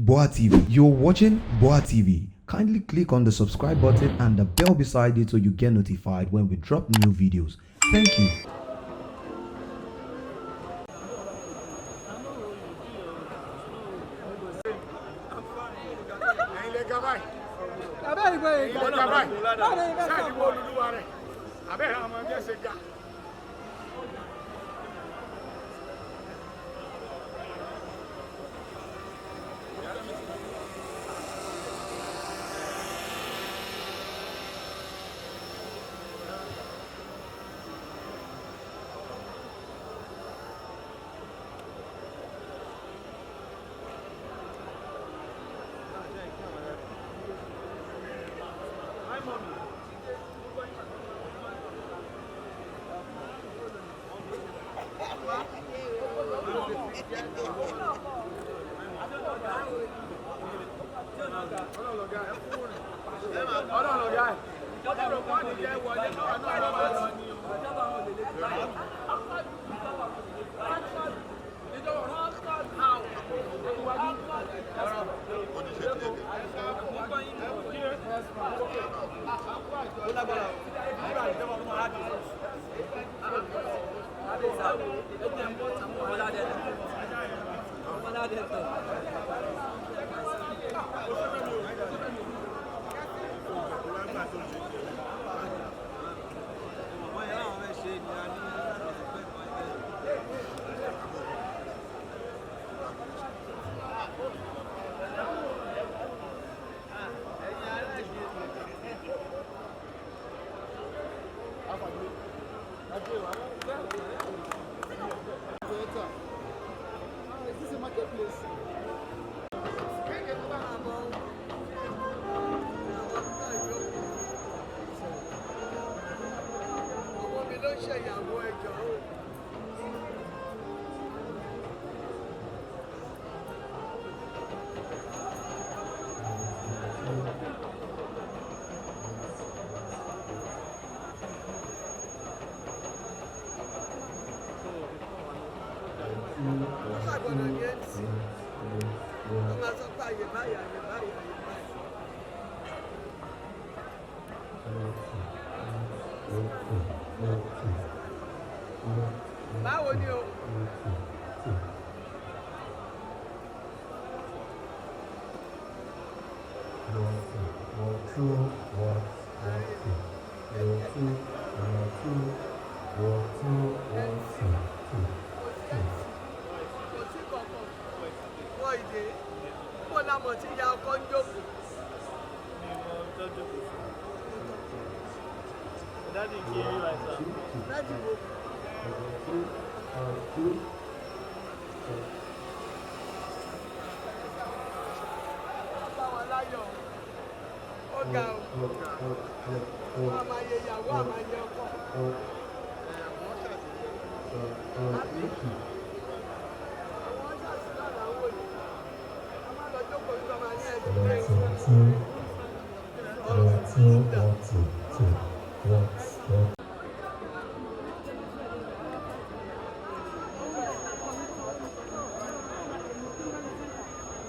Boa TV. You're watching Boa TV. Kindly click on the subscribe button and the bell beside it so you get notified when we drop new videos. Thank you. Is this a marketplace? Báwo ni o? Daddy gave you like that. Daddy wo? Báwo láyọ̀? Ó ga o. Wọ́n á máa yẹ ìyàwó, á máa yẹ ọkọ. Àwọn ṣàṣìlá làwọn òní. A máa lọ jókòó nígbà máa ní ẹ̀sìn lẹ́yìn.